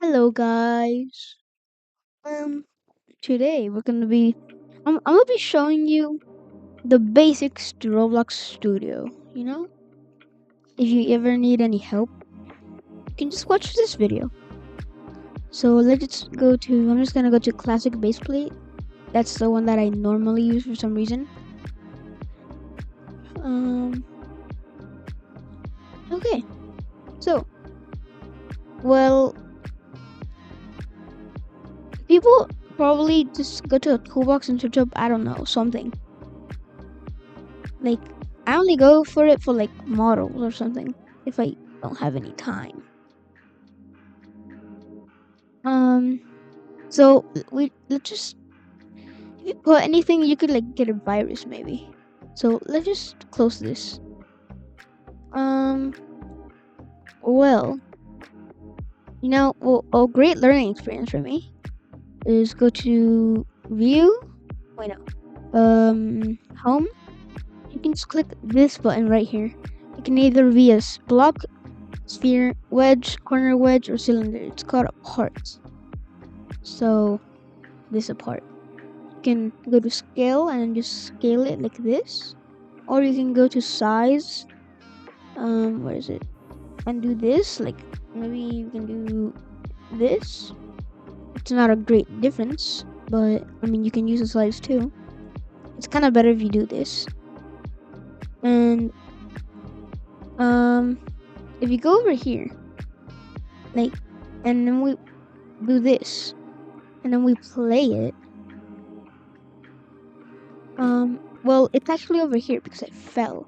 Hello guys. Um Today I'm gonna be showing you the basics to Roblox Studio. You know? If you ever need any help, you can just watch this video. So I'm just gonna go to classic base plate. That's the one that I normally use for some reason. Um okay. So well people probably just go to a toolbox and search up, I don't know, something. Like I only go for it for like models or something if I don't have any time. Um, so we let's just if you put anything, you could like get a virus maybe. So let's just close this. Um, well, a great learning experience for me is go to view. Wait, no. Home. You can just click this button right here. You can either be a block, sphere, wedge, corner wedge, or cylinder. It's called a part. So this apart. You can go to scale and just scale it like this, or you can go to size. Where is it? And do this. Like maybe you can do this. It's not a great difference, but I mean you can use the size too. It's kind of better if you do this. And if you go over here, like, and then we do this, and then we play it. Well, it's actually over here because it fell.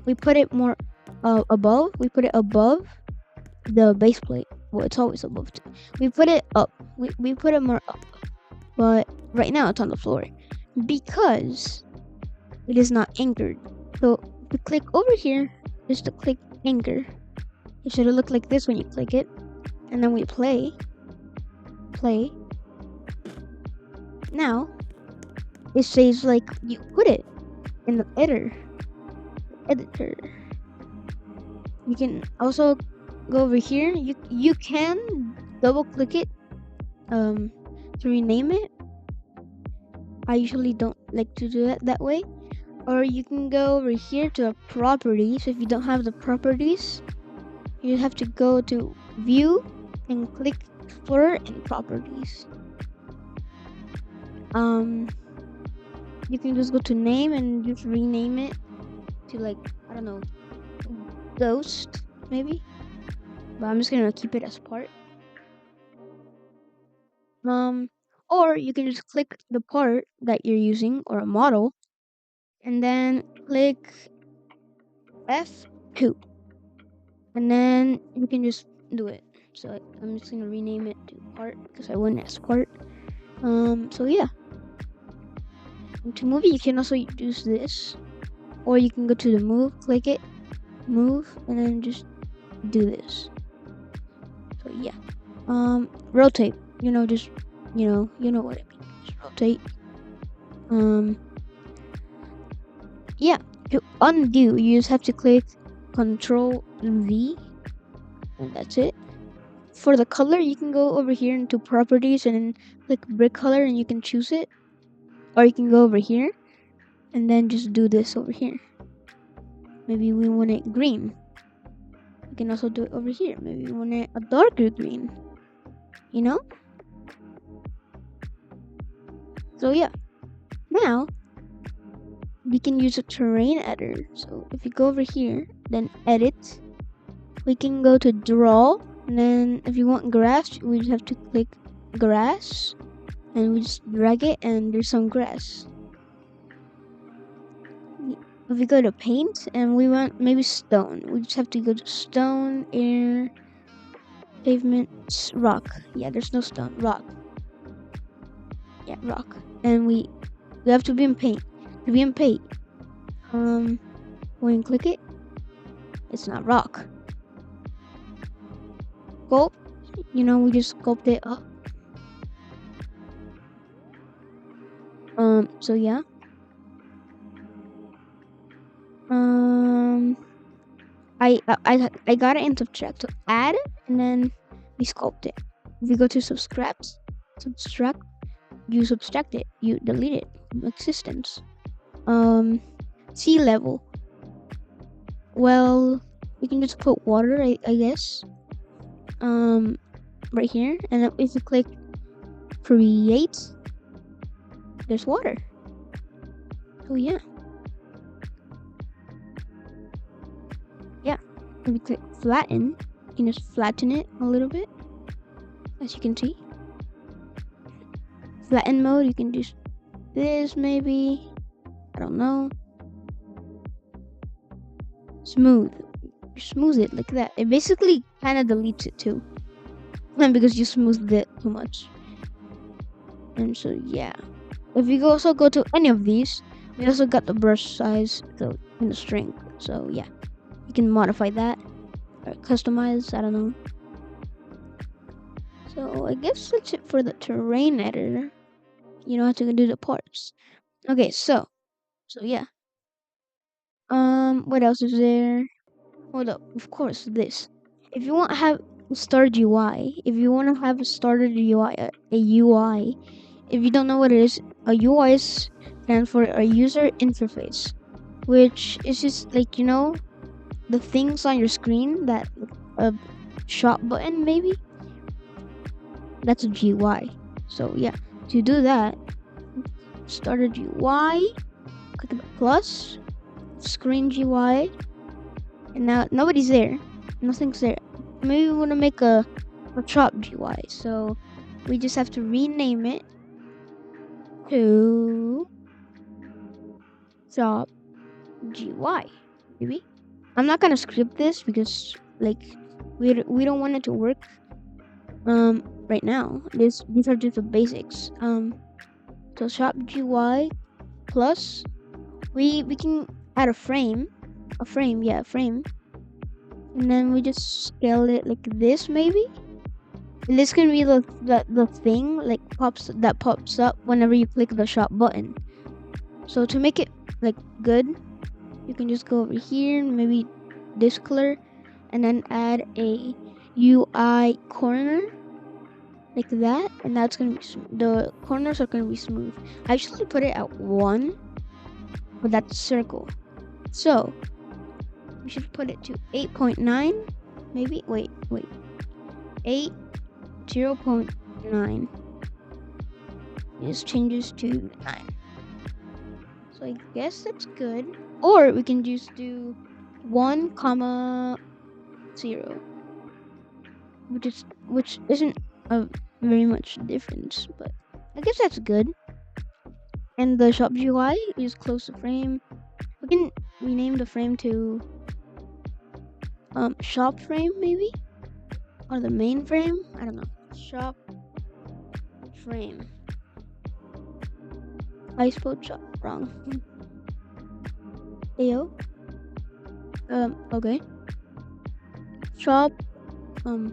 We put it more above. We put it above the base plate. Well, it's always above. We put it up. We put it more up. But right now it's on the floor because it is not anchored. So to click over here is to click anchor. It should look like this when you click it, and then we play. Now it says like you put it in the editor. You can also go over here. You can double click it to rename it. I usually don't like to do it that way. Or you can go over here to the properties. If you don't have the properties, you have to go to view and click explorer and properties. You can just go to name and just rename it to like, I don't know, ghost maybe. But I'm just gonna keep it as part. Or you can just click the part that you're using or a model and then click F2 and then you can just do it. So I'm just gonna rename it to part because I went as part. So yeah. And to move it, you can also use this, or you can go to the move, click it, move, and then just do this. So yeah. Rotate. You know what I mean. Just rotate. Yeah. To undo, you just have to click Control V, and that's it. For the color, you can go over here into properties and then click brick color, and you can choose it. Or you can go over here and then just do this over here. Maybe we want it green. You can also do it over here. Maybe we want it a darker green. You know? So yeah. Now we can use a terrain editor. So if you go over here, then edit, we can go to draw, and then if you want grass, we just have to click grass, and we just drag it, and there's some grass. If we go to paint and we want maybe stone, we just have to go to stone, air, pavement, rock. Yeah, there's no stone, rock. Yeah, rock. And we have to be in paint. To be in paint, when you click it, it's not rock. Sculpt, we just sculpt it up. So yeah. I got it into check to add, and then we sculpt it. If you go to subtract, you subtract it, you delete it from existence. Sea level. Well, you can just put water, I guess. Right here, and then if you click create, there's water. Oh yeah. If you click flatten, you can just flatten it a little bit, as you can see. Flatten mode, you can do this maybe. I don't know. Smooth. You smooth it like that. It basically kind of deletes it too, because you smoothed it too much. And so yeah. If you also go to any of these, we also got the brush size and the strength. So yeah, you can modify that or customize. I don't know. So I guess that's it for the terrain editor. You don't have to do the parts. Okay, so yeah. What else is there? Hold up, of course this. If you want to have started UI, if you want to have a started UI, a UI, if you don't know what it is, a UI stands for a user interface, which is just like the things on your screen that a shop button maybe. That's a GUI. So yeah, to do that, started UI, click the plus, screen GUI, and now nobody's there. Nothing's there. Maybe we want to make a shop GUI. So we just have to rename it to shop GUI. Maybe. I'm not gonna script this because we don't want it to work right now. These are just the basics. So shop GUI plus we can add a frame, and then we just scale it like this maybe. And this can be the thing pops up whenever you click the shop button. So to make it good, you can just go over here, maybe this color, and then add a UI corner like that, and that's gonna be the corners are gonna be smooth. I usually put it at 1, but that's circle. So we should put it to 8.9, maybe. Wait, 0.9. This changes to 9. So I guess that's good. Or we can just do 1,0, which isn't a very much difference, but I guess that's good. And the shop GUI is close to frame. We can rename the frame to shop frame maybe, or the main frame. I don't know. Shop frame. I spelled shop wrong. Ayo. Okay. Shop. Give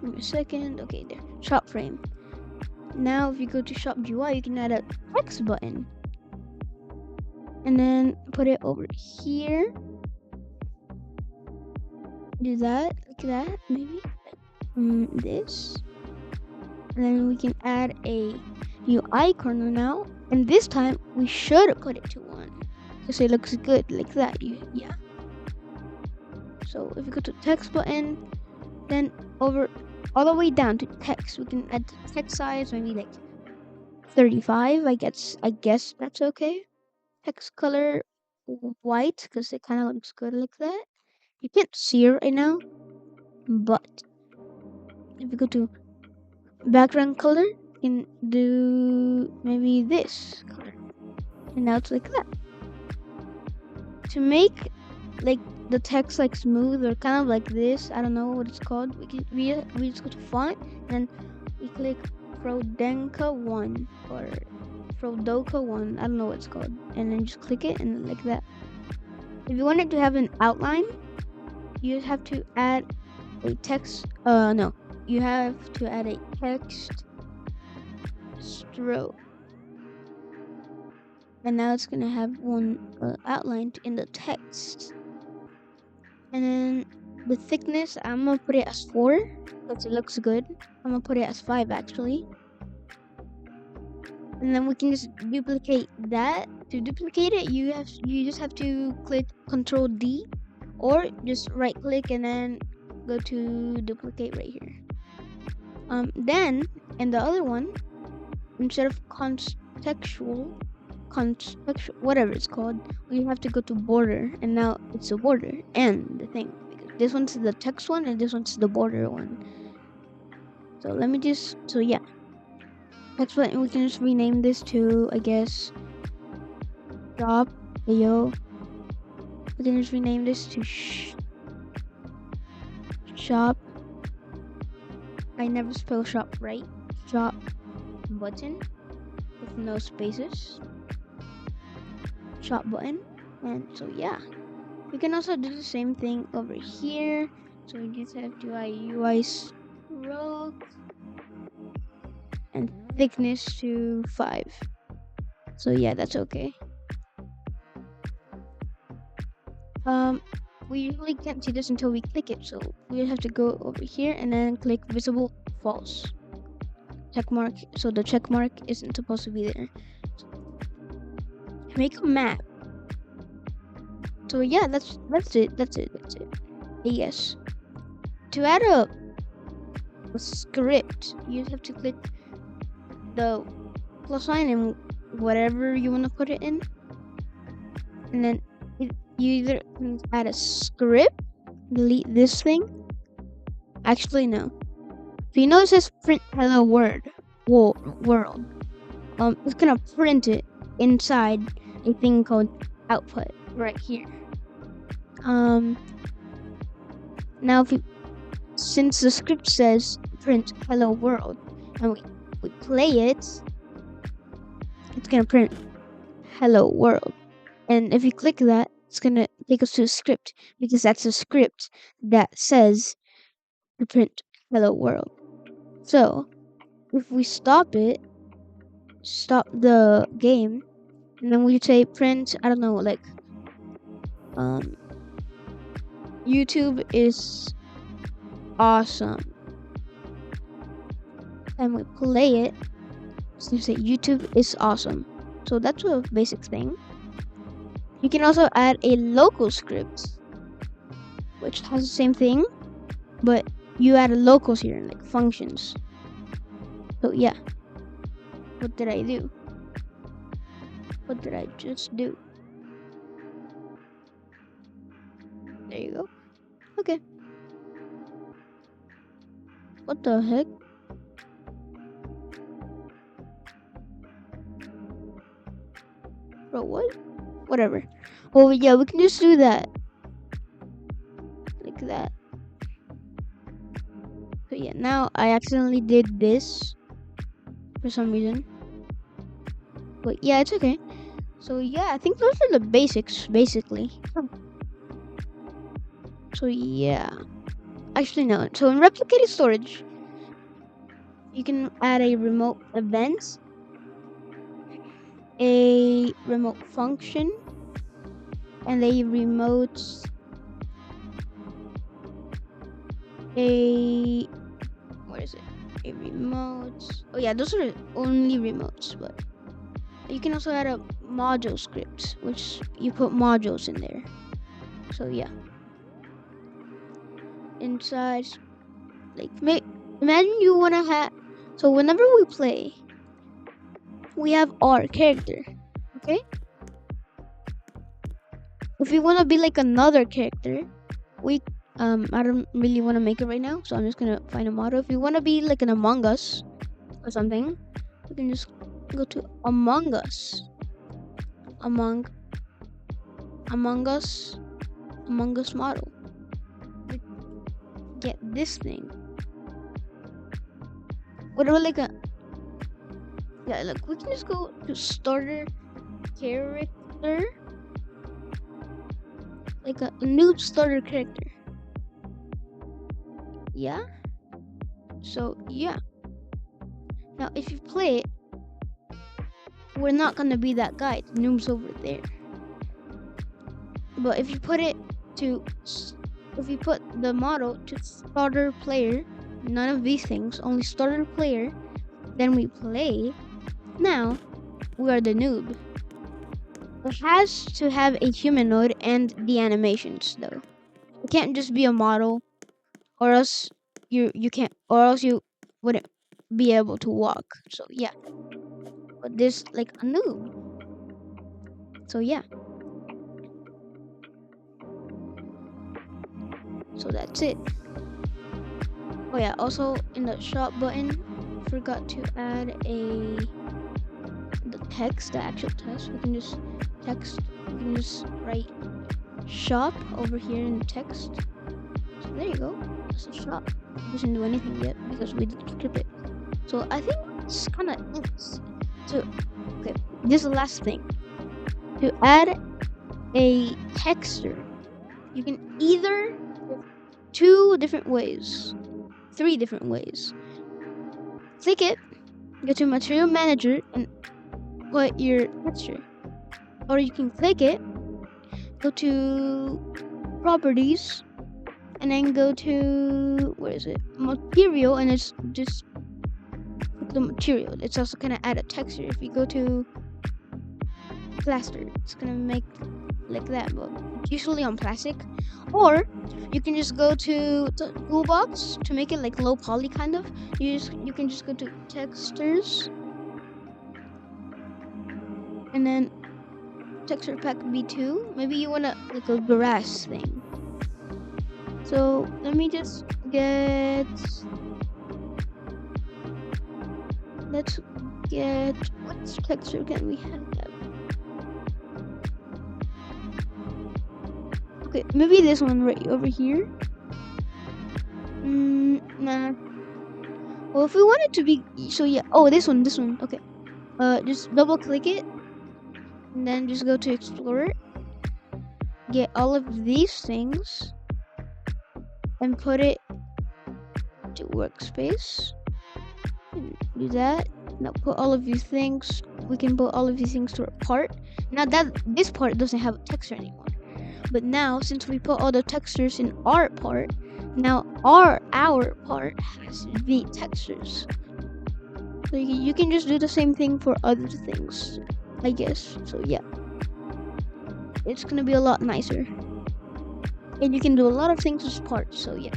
me a second. Okay, there. Shop frame. Now, if you go to shop GUI, you can add a text button, and then put it over here. Do that like that, maybe. This, and then we can add a UI corner now. And this time we should put it to 1 because it looks good like that. Yeah. So if you go to text button, then over all the way down to text, we can add text size maybe 35. I guess that's okay. Text color white because it kind of looks good like that. You can't see it right now, but if you go to background color, you can do maybe this color, and now it's like that. To make the text smooth or kind of like this, I don't know what it's called. We just go to font, and we click Frodenka 1 or Frodoka 1. I don't know what it's called, and then just click it and like that. If you want it to have an outline, you have to add a text. No, you have to add a text stroke, and now it's gonna have one outline in the text. And then the thickness, I'm gonna put it as 4 because it looks good. I'm gonna put it as 5 actually. And then we can just duplicate that. To duplicate it, you just have to click Control D, or just right click and then go to duplicate right here. Then in the other one, instead of contextual, whatever it's called, we have to go to border, and now it's a border and the thing. This one's the text one and this one's the border one. So let me just, so yeah. Next one, we can just rename this to, I guess, shop. Yo. We can just rename this to shop. I never spell shop right. Shop button with no spaces. Shop button. And so yeah. We can also do the same thing over here. So we just have to UI stroke and thickness to 5. So yeah, that's okay. We usually can't see this until we click it, so we have to go over here and then click visible false check mark. So the check mark isn't supposed to be there. Make a map. So yeah, that's it. Yes. To add a script, you have to click the plus sign and whatever you want to put it in, and then you either can add a script, delete this thing. Actually, no. So you know it says print hello world. It's gonna print it inside a thing called output right here. Now since the script says print hello world and we play it, it's gonna print hello world. And if you click that, it's gonna take us to a script, because that's a script that says to print hello world. So if we stop the game, and then we say print, I don't know, like YouTube is awesome, and we play it, so you say YouTube is awesome. So that's a basic thing. You can also add a local script, which has the same thing, but you add locals here, like functions. So yeah. What did I do? What did I just do? There you go. Okay. What the heck? Bro, what? Whatever. Oh yeah, we can just do that. Like that. So yeah, now I accidentally did this for some reason. But yeah, it's okay. So yeah, I think those are the basics, basically. So yeah. Actually no. So in replicated storage, you can add a remote event, a remote function, and a remote where is it? A remote. Oh yeah, those are only remotes, but you can also add a module script, which you put modules in there. So yeah. Inside, like, imagine you wanna have. So whenever we play, we have our character, okay? If we wanna be like another character, we I don't really want to make it right now, so I'm just gonna find a model. If you want to be like an Among Us or something, you can just go to Among Us, Among Us model. Get this thing. Whatever, like a look, we can just go to starter character, like a noob starter character. Yeah. So yeah. Now if you play it, we're not gonna be that guy. The noob's over there. But if you put it to if we put the model to starter player, none of these things, only starter player, then we play. Now we are the noob. It has to have a humanoid and the animations though. It can't just be a model, or else you can't, or else you wouldn't be able to walk. So yeah, but this like a noob. So yeah, so that's it. Oh yeah, also in the shop button, forgot to add the text, the actual text. We can just text. We can just write shop over here in the text. So there you go. It's a shop. It doesn't do anything yet because we didn't clip it. So I think it's kind of nice. So okay, this is the last thing. To add a texture, you can either two different ways, three different ways. Click it, go to Material Manager, and put your texture. Or you can click it, go to Properties, and then go to, where is it? Material, and it's just the material. It's also gonna add a texture. If you go to plaster, it's gonna make like that, but usually on plastic. Or you can just go to the toolbox to make it like low poly kind of. You can just go to textures, and then texture pack B2. Maybe you wanna like a grass thing. So let me just get. Let's get. What texture can we have? Okay, maybe this one right over here. Nah. Well, if we want it to be, so yeah. Oh, this one. Okay. Just double click it, and then just go to Explorer. Get all of these things, and put it to Workspace. Do that. Now put all of these things. We can put all of these things to our part. Now that this part doesn't have a texture anymore. But now, since we put all the textures in our part, now our part has the textures. So you can just do the same thing for other things, I guess. So yeah, it's gonna be a lot nicer, and you can do a lot of things with parts. So yeah,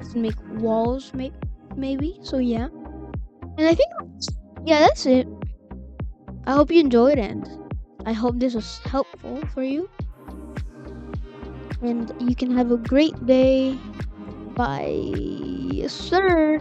you can make walls, maybe. So yeah, and I think that's it. I hope you enjoyed, and I hope this was helpful for you. And you can have a great day. Bye, yes, sir.